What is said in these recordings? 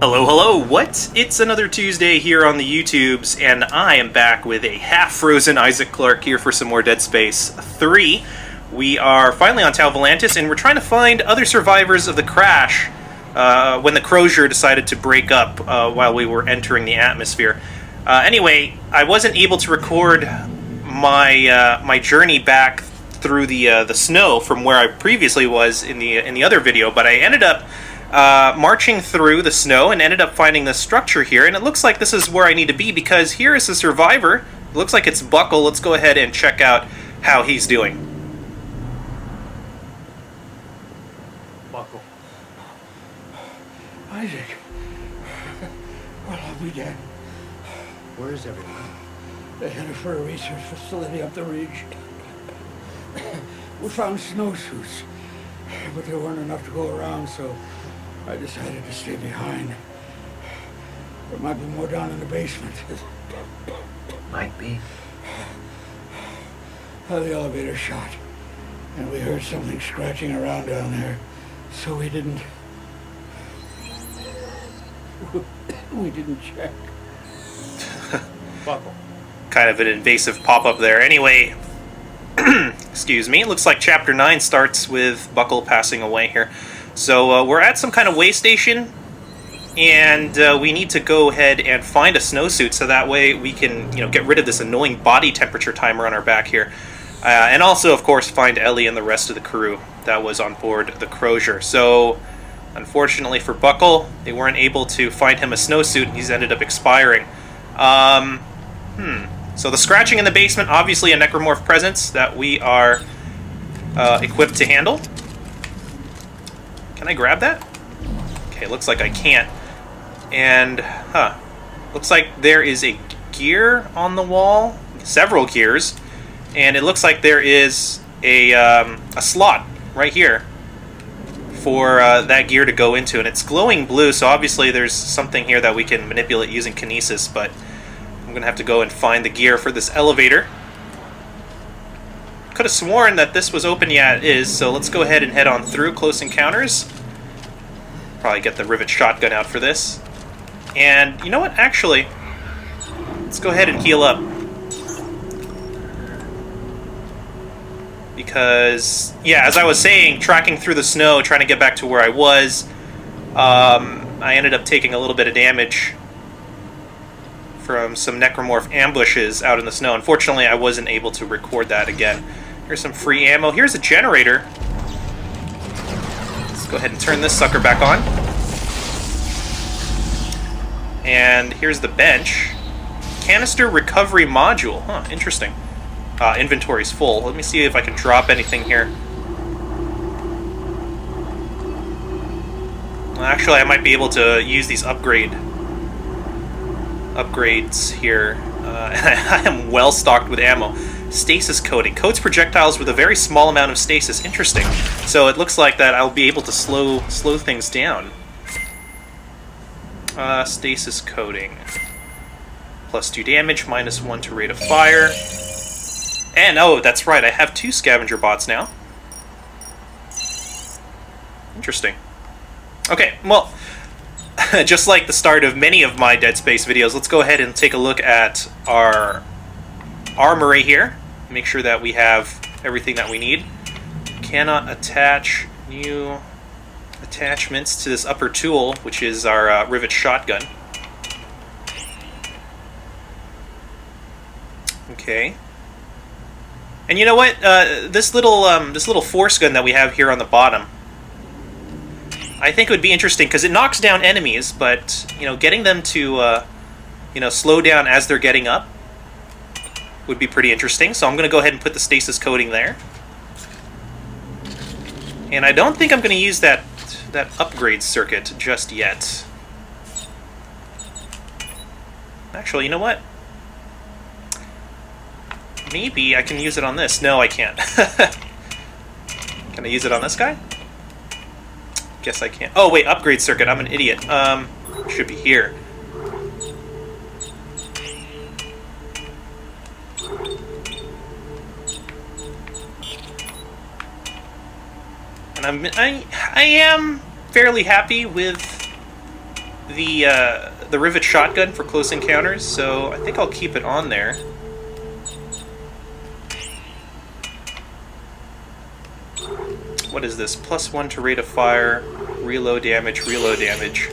Hello, hello, what? It's another Tuesday here on the YouTubes, and I am back with a half-frozen Isaac Clarke here for some more Dead Space 3. We are finally on Tau Volantis, and we're trying to find other survivors of the crash when the Crozier decided to break up while we were entering the atmosphere. Anyway, I wasn't able to record my journey back through the snow from where I previously was in the other video, but I ended up marching through the snow and ended up finding this structure here, and it looks like this is where I need to be because here is the survivor. It looks like it's Buckell. Let's go ahead and check out how he's doing. Buckell. Isaac. Well, I'll be dead. Where is everyone? They headed for a research facility up the ridge. We found snowsuits, but there weren't enough to go around, so I decided to stay behind. There might be more down in the basement. Might be. The elevator shot, and we heard something scratching around down there, so we didn't check. Buckell. Kind of an invasive pop-up there. Anyway, excuse me, it looks like Chapter 9 starts with Buckell passing away here. So we're at some kind of way station, and we need to go ahead and find a snowsuit so that way we can, get rid of this annoying body temperature timer on our back here. And also, of course, find Ellie and the rest of the crew that was on board the Crozier. So, unfortunately for Buckell, they weren't able to find him a snowsuit, and he's ended up expiring. So the scratching in the basement, obviously a Necromorph presence that we are equipped to handle. Can I grab that? Okay, looks like I can't. And, looks like there is a gear on the wall, several gears, and it looks like there is a slot right here for that gear to go into, and it's glowing blue, so obviously there's something here that we can manipulate using kinesis, but I'm going to have to go and find the gear for this elevator. Could have sworn that this was open. Yeah, it is, so let's go ahead and head on through Close Encounters. Probably get the rivet shotgun out for this. And you know what? Actually, let's go ahead and heal up. Because, yeah, as I was saying, tracking through the snow, trying to get back to where I was, I ended up taking a little bit of damage from some Necromorph ambushes out in the snow. Unfortunately, I wasn't able to record that again. Here's some free ammo. Here's a generator. Let's go ahead and turn this sucker back on. And here's the bench. Canister recovery module. Huh, interesting. Inventory's full. Let me see if I can drop anything here. Well, actually, I might be able to use these upgrades here. I am well stocked with ammo. Stasis coating. Coats projectiles with a very small amount of stasis. Interesting. So it looks like that I'll be able to slow things down. Stasis coating. +2 damage, -1 to rate of fire. And, oh, that's right, I have 2 scavenger bots now. Interesting. Okay, well, just like the start of many of my Dead Space videos, let's go ahead and take a look at our armory here. Make sure that we have everything that we need. Cannot attach new attachments to this upper tool, which is our rivet shotgun. Okay. And you know what? This little force gun that we have here on the bottom, I think it would be interesting because it knocks down enemies, but getting them to slow down as they're getting up would be pretty interesting. So I'm going to go ahead and put the stasis coating there. And I don't think I'm going to use that upgrade circuit just yet. Actually, you know what? Maybe I can use it on this. No, I can't. Can I use it on this guy? Guess I can't. Oh, wait, upgrade circuit. I'm an idiot. Should be here. And I am fairly happy with the rivet shotgun for close encounters, so I think I'll keep it on there. What is this? +1 to rate of fire, reload damage, reload damage.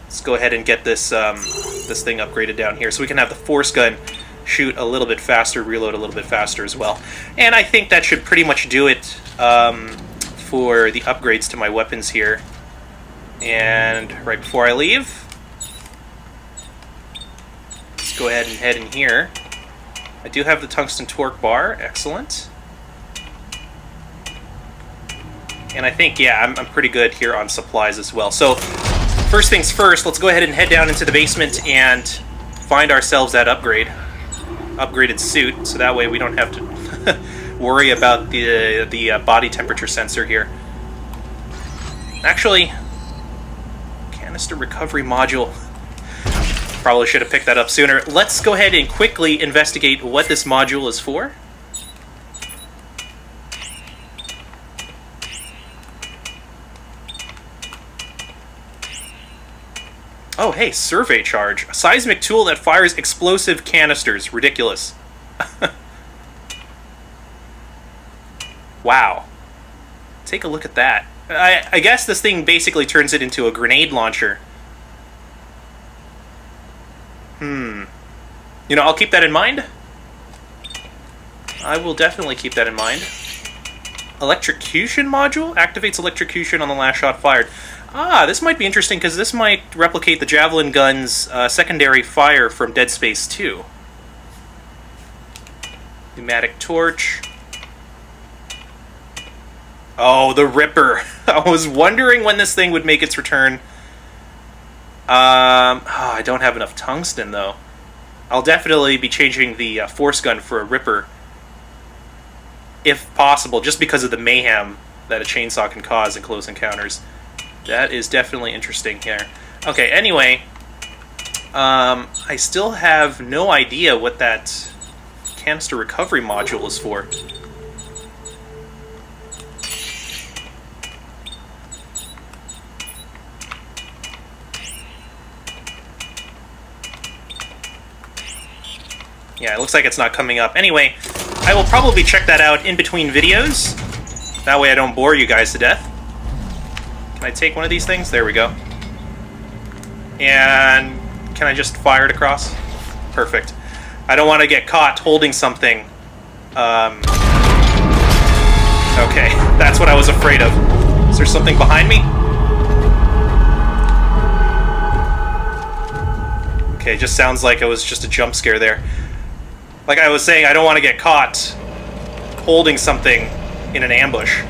Let's go ahead and get this this thing upgraded down here so we can have the force gun shoot a little bit faster, reload a little bit faster as well. And I think that should pretty much do it for the upgrades to my weapons here. And right before I leave, let's go ahead and head in here. I do have the tungsten torque bar, excellent. And I think, yeah, I'm pretty good here on supplies as well. So, first things first, let's go ahead and head down into the basement and find ourselves that upgraded suit, so that way we don't have to worry about the body temperature sensor here. Actually, canister recovery module. Probably should have picked that up sooner. Let's go ahead and quickly investigate what this module is for. Oh, hey, survey charge. A seismic tool that fires explosive canisters. Ridiculous. Wow. Take a look at that. I guess this thing basically turns it into a grenade launcher. You know, I'll keep that in mind. I will definitely keep that in mind. Electrocution module? Activates electrocution on the last shot fired. Ah, this might be interesting because this might replicate the javelin gun's secondary fire from Dead Space 2. Pneumatic torch. Oh, the Ripper. I was wondering when this thing would make its return. I don't have enough tungsten, though. I'll definitely be changing the force gun for a Ripper, if possible, just because of the mayhem that a chainsaw can cause in close encounters. That is definitely interesting here. Okay, anyway, I still have no idea what that canister recovery module is for. Yeah, it looks like it's not coming up. Anyway, I will probably check that out in between videos. That way I don't bore you guys to death. Can I take one of these things? There we go. And can I just fire it across? Perfect. I don't want to get caught holding something. Okay, that's what I was afraid of. Is there something behind me? Okay, just sounds like it was just a jump scare there. Like I was saying, I don't want to get caught holding something in an ambush.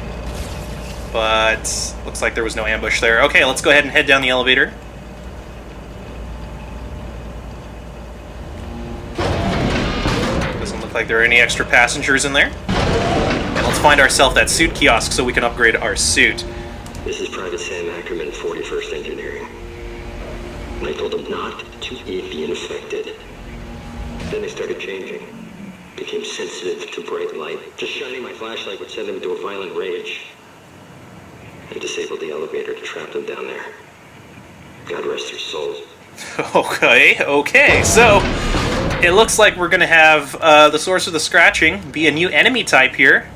But looks like there was no ambush there. Okay, let's go ahead and head down the elevator. Doesn't look like there are any extra passengers in there. And let's find ourselves that suit kiosk so we can upgrade our suit. This is Private Sam Ackerman, 41st Engineering. And I told them not to eat the infected. Then they started changing. Became sensitive to bright light. Just shining my flashlight would send them into a violent rage. I disabled the elevator to trap them down there. God rest their souls. Okay, so it looks like we're going to have the source of the scratching be a new enemy type here.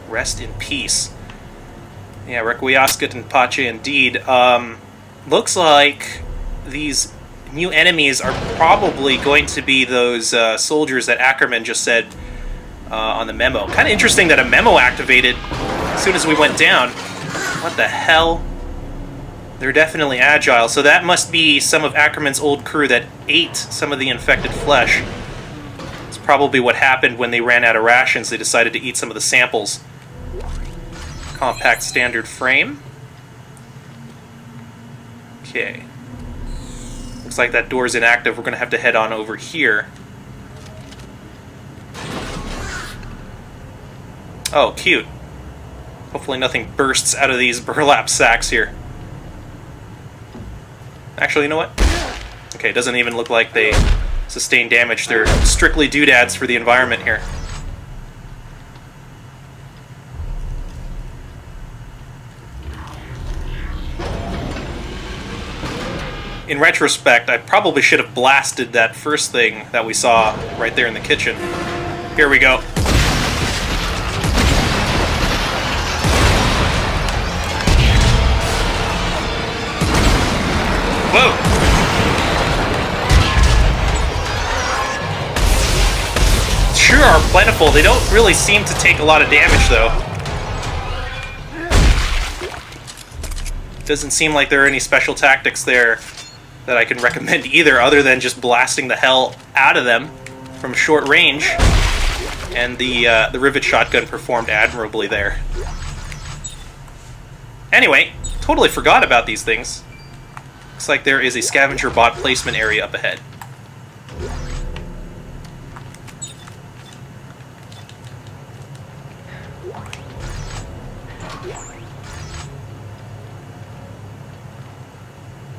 Rest in peace. Yeah, Requiescat and Pace indeed. Looks like these new enemies are probably going to be those soldiers that Ackerman just said on the memo. Kind of interesting that a memo activated as soon as we went down. What the hell? They're definitely agile, so that must be some of Ackerman's old crew that ate some of the infected flesh. It's probably what happened when they ran out of rations. They decided to eat some of the samples. Compact standard frame. Okay. Looks like that door's inactive. We're going to have to head on over here. Oh, cute. Hopefully nothing bursts out of these burlap sacks here. Actually, you know what? Okay, it doesn't even look like they sustain damage. They're strictly doodads for the environment here. In retrospect, I probably should have blasted that first thing that we saw right there in the kitchen. Here we go. Whoa! Sure are plentiful. They don't really seem to take a lot of damage, though. Doesn't seem like there are any special tactics there that I can recommend either, other than just blasting the hell out of them from short range. And the rivet shotgun performed admirably there. Anyway, totally forgot about these things. Looks like there is a scavenger bot placement area up ahead.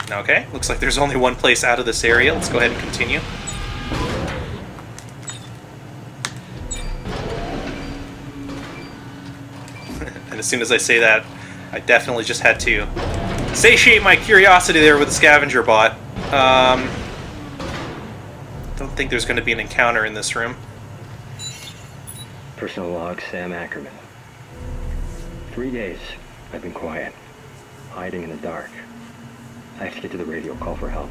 Okay, looks like there's only one place out of this area. Let's go ahead and continue. And as soon as I say that, I definitely just had to satiate my curiosity there with the scavenger bot. Don't think there's going to be an encounter in this room. Personal log, Sam Ackerman. 3 days I've been quiet, hiding in the dark. I have to get to the radio, call for help.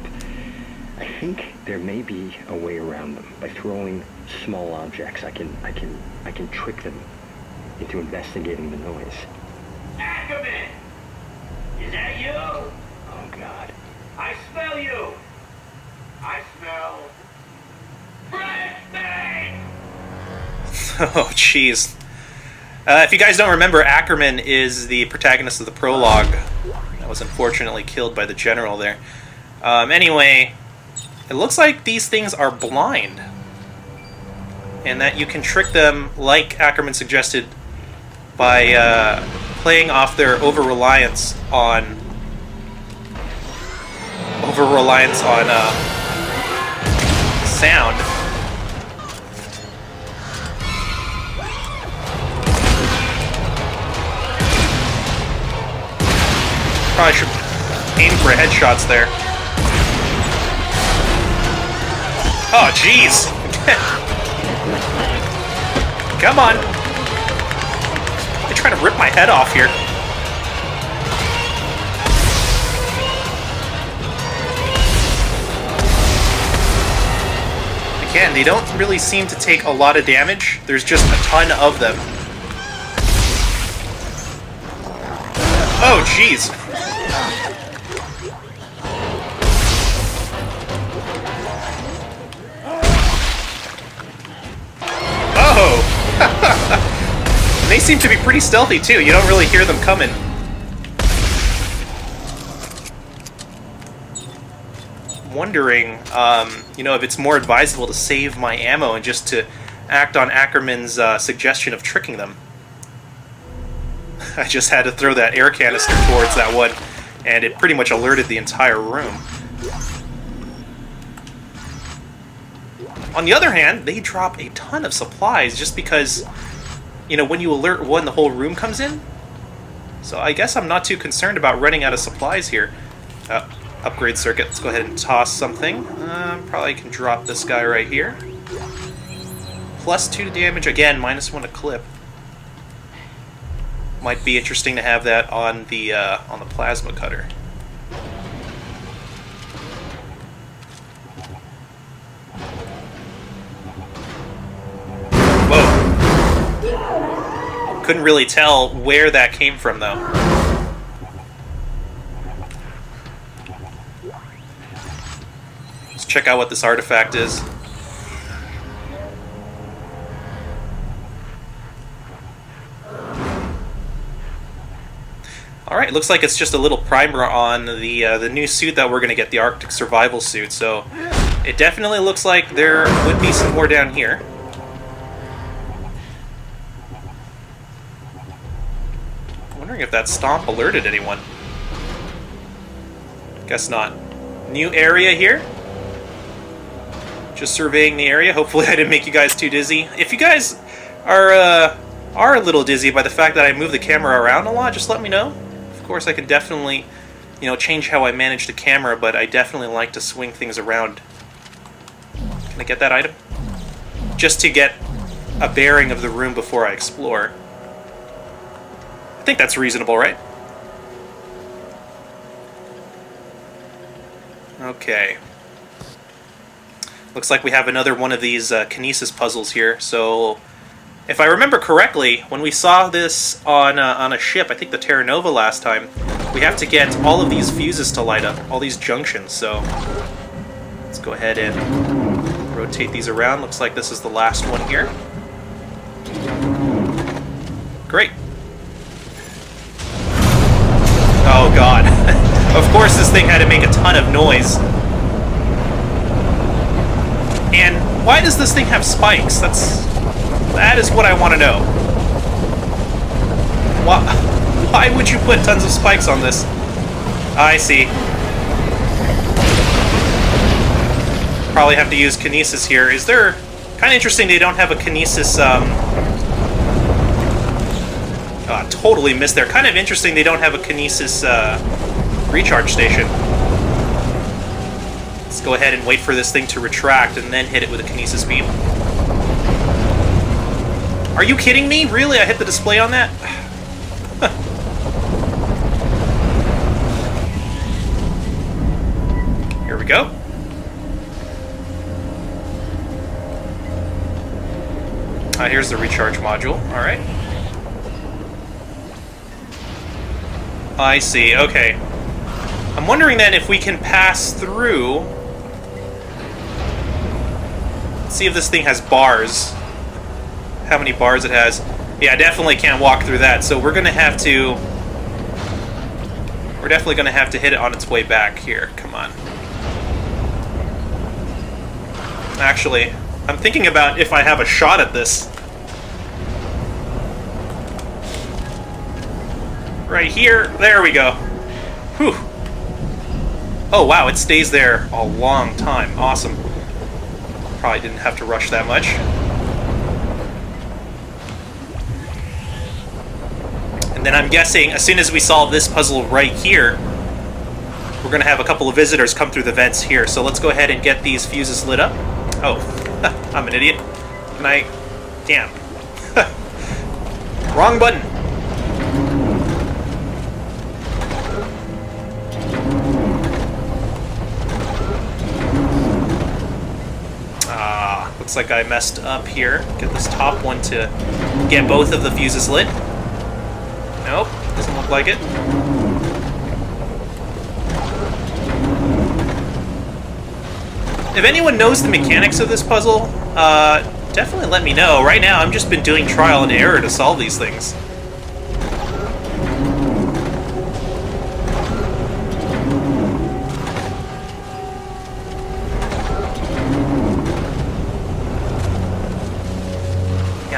I think there may be a way around them. By throwing small objects, I can trick them into investigating the noise. Ackerman! Is that you? Oh, God. I smell you! I smell... Breathing! Oh, jeez. If you guys don't remember, Ackerman is the protagonist of the prologue that was unfortunately killed by the general there. Anyway, it looks like these things are blind, and that you can trick them, like Ackerman suggested, by playing off their over-reliance on sound. Probably should aim for headshots there. Oh, jeez! Come on! They're trying to rip my head off here. Again, they don't really seem to take a lot of damage. There's just a ton of them. Oh, jeez! Oh! They seem to be pretty stealthy, too. You don't really hear them coming. Wondering, if it's more advisable to save my ammo and just to act on Ackerman's suggestion of tricking them. I just had to throw that air canister towards that one, and it pretty much alerted the entire room. On the other hand, they drop a ton of supplies just because, when you alert one, the whole room comes in. So I guess I'm not too concerned about running out of supplies here. Upgrade circuit. Let's go ahead and toss something. Probably can drop this guy right here. +2 to damage. Again, -1 to clip. Might be interesting to have that on the plasma cutter. Whoa! Couldn't really tell where that came from, though. Let's check out what this artifact is. Alright, looks like it's just a little primer on the new suit that we're going to get, the Arctic Survival Suit, so it definitely looks like there would be some more down here. I'm wondering if that stomp alerted anyone. Guess not. New area here. Just surveying the area. Hopefully I didn't make you guys too dizzy. If you guys are a little dizzy by the fact that I move the camera around a lot, just let me know. Of course, I can definitely you know, change how I manage the camera, but I definitely like to swing things around. Can I get that item? Just to get a bearing of the room before I explore. I think that's reasonable, right? Okay. Looks like we have another one of these kinesis puzzles here. So, if I remember correctly, when we saw this on a ship, I think the Terra Nova last time, we have to get all of these fuses to light up, all these junctions. So, let's go ahead and rotate these around. Looks like this is the last one here. Great. Oh god. Of course this thing had to make a ton of noise. And why does this thing have spikes? That is what I want to know. Why would you put tons of spikes on this? I see. Probably have to use kinesis here. Is there... Kind of interesting they don't have a kinesis... totally missed there. Kind of interesting they don't have a kinesis recharge station. Let's go ahead and wait for this thing to retract and then hit it with a kinesis beam. Are you kidding me? Really? I hit the display on that? Here we go. Here's the recharge module. Alright. I see. Okay. I'm wondering then if we can pass through... Let's see if this thing has bars. How many bars it has. Yeah, I definitely can't walk through that, so we're gonna have to... We're definitely gonna have to hit it on its way back here. Come on. Actually, I'm thinking about if I have a shot at this. Right here. There we go. Whew. Oh, wow, it stays there a long time. Awesome. Probably didn't have to rush that much. And then I'm guessing, as soon as we solve this puzzle right here, we're going to have a couple of visitors come through the vents here. So let's go ahead and get these fuses lit up. Oh, I'm an idiot. Can I... Damn. Wrong button. Looks like I messed up here. Get this top one to get both of the fuses lit. Nope, doesn't look like it. If anyone knows the mechanics of this puzzle, definitely let me know. Right now, I've just been doing trial and error to solve these things.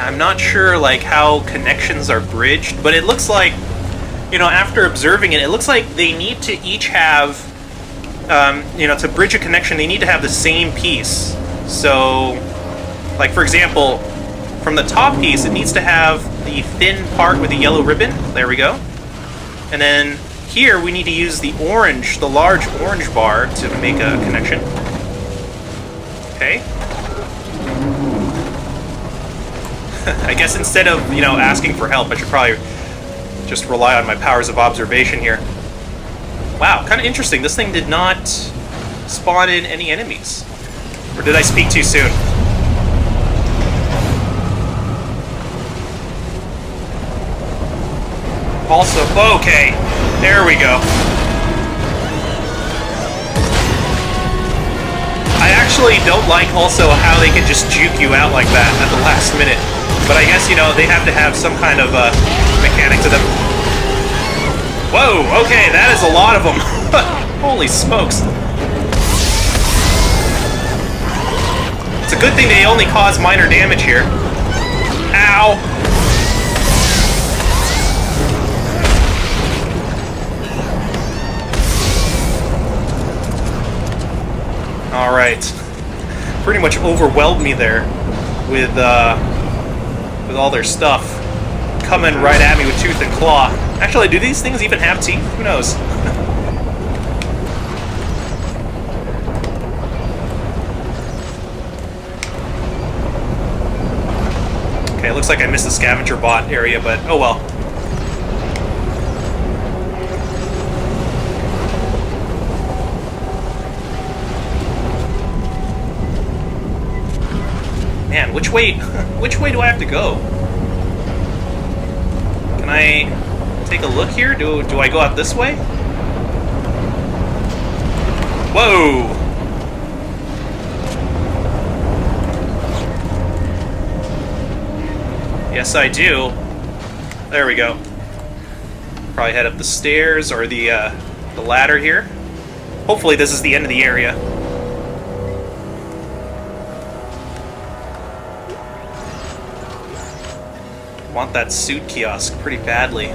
I'm not sure like how connections are bridged, but it looks like, you know, after observing it, it looks like they need to each have, you know, to bridge a connection, they need to have the same piece. So, like for example, from the top piece, it needs to have the thin part with the yellow ribbon. There we go. And then here we need to use the orange, the large orange bar to make a connection. Okay. I guess instead of, you know, asking for help, I should probably just rely on my powers of observation here. Wow, kind of interesting. This thing did not spawn in any enemies. Or did I speak too soon? Also, okay, there we go. I actually don't like also how they can just juke you out like that at the last minute. But I guess, you know, they have to have some kind of mechanic to them. Whoa, okay, that is a lot of them. Holy smokes. It's a good thing they only cause minor damage here. Ow. Alright. Pretty much overwhelmed me there with all their stuff coming right at me with tooth and claw. Actually, do these things even have teeth? Who knows? Okay, looks like I missed the scavenger bot area, but oh well. Man, which way do I have to go? Can I take a look here? Do I go out this way? Whoa! Yes, I do. There we go. Probably head up the stairs or the ladder here. Hopefully this is the end of the area. Want that suit kiosk pretty badly.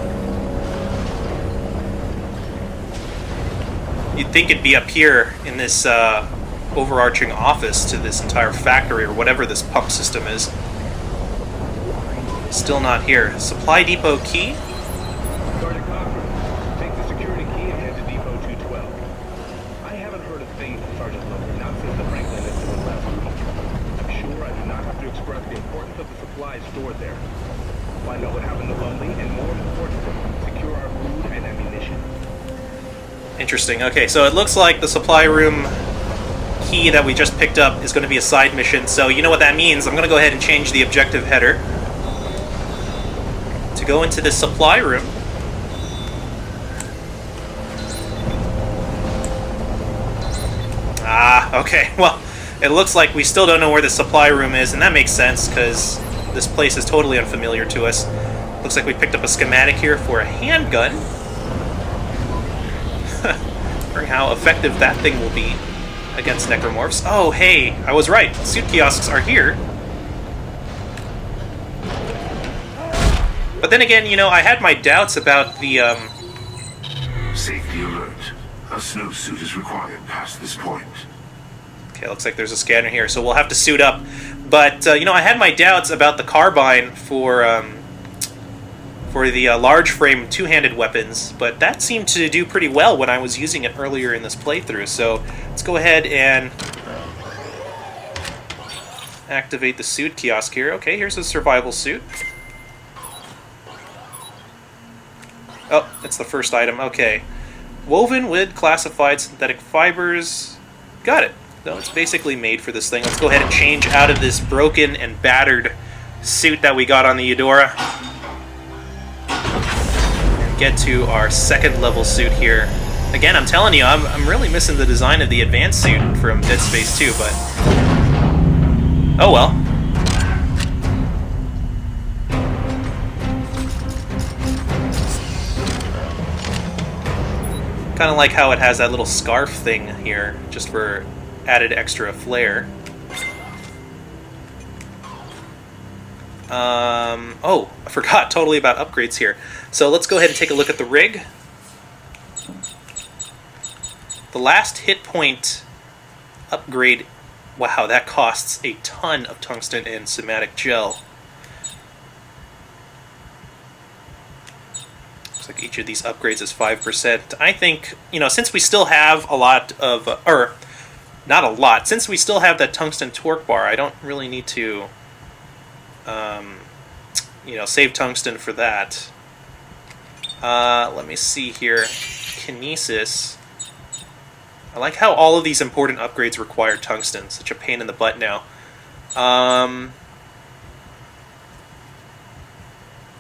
You'd think it'd be up here in this overarching office to this entire factory or whatever this pump system is. Still not here. Supply depot key? Sergeant Cochran, take the security key and head to Depot 212. I haven't heard a thing from Sergeant Logan, not since the Franklin incident last week. I'm sure I do not have to express the importance of the supplies stored there. Find out what happened to Lumley, and more importantly, secure our food and ammunition. Interesting. Okay, so it looks like the supply room key that we just picked up is going to be a side mission, so you know what that means. I'm going to go ahead and change the objective header to go into the supply room. Ah, okay. Well, it looks like we still don't know where the supply room is, and that makes sense, because this place is totally unfamiliar to us. Looks like we picked up a schematic here for a handgun. Wondering how effective that thing will be against necromorphs. Oh, hey, I was right. Suit kiosks are here. But then again, you know, I had my doubts about the, Safety alert. A snowsuit is required past this point. Okay, looks like there's a scanner here, so we'll have to suit up. But, you know, I had my doubts about the carbine for the large frame two-handed weapons, but that seemed to do pretty well when I was using it earlier in this playthrough. So let's go ahead and activate the suit kiosk here. Okay, here's a survival suit. Oh, it's the first item. Okay. Woven with classified synthetic fibers. Got it. No, it's basically made for this thing. Let's go ahead and change out of this broken and battered suit that we got on the Eudora. And get to our second level suit here. Again, I'm telling you, I'm really missing the design of the advanced suit from Dead Space 2, but... oh well. Kind of like how it has that little scarf thing here, just for added extra flair. Oh, I forgot totally about upgrades here. So let's go ahead and take a look at the rig. The last hit point upgrade, wow, that costs a ton of tungsten and somatic gel. Looks like each of these upgrades is 5%. I think, you know, since we still have a lot of, or not a lot, since we still have that tungsten torque bar, I don't really need to, you know, save tungsten for that. Let me see here. Kinesis. I like how all of these important upgrades require tungsten. Such a pain in the butt now.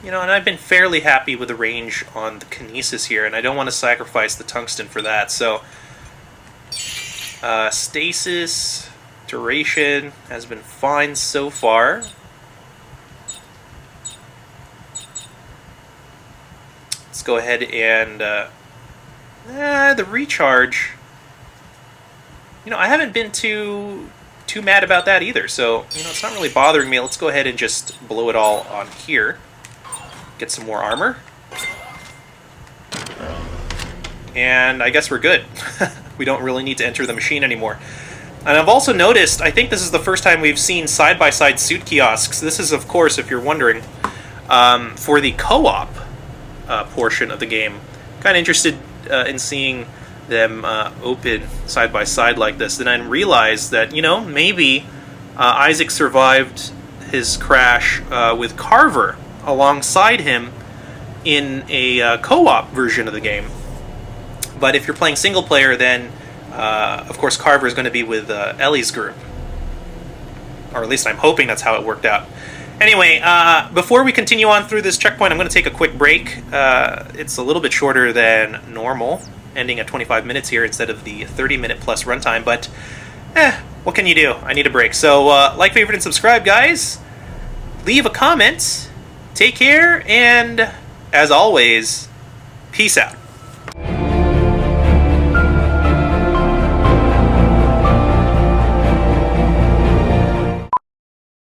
You know, and I've been fairly happy with the range on the Kinesis here, and I don't want to sacrifice the tungsten for that. So, stasis, duration has been fine so far. Let's go ahead and the recharge. You know, I haven't been too mad about that either. So, you know, it's not really bothering me. Let's go ahead and just blow it all on here. Get some more armor. And I guess we're good. We don't really need to enter the machine anymore. And I've also noticed, I think this is the first time we've seen side-by-side suit kiosks. This is, of course, if you're wondering, for the co-op portion of the game. Kind of interested in seeing them open side-by-side like this. Then I realized that, you know, maybe Isaac survived his crash with Carver alongside him in a co-op version of the game. But if you're playing single player, then of course Carver is going to be with Ellie's group. Or at least I'm hoping that's how it worked out. Anyway, before we continue on through this checkpoint, I'm going to take a quick break. It's a little bit shorter than normal, ending at 25 minutes here instead of the 30-minute plus runtime, but what can you do? I need a break. So, like, favorite, and subscribe, guys. Leave a comment. Take care, and as always, peace out.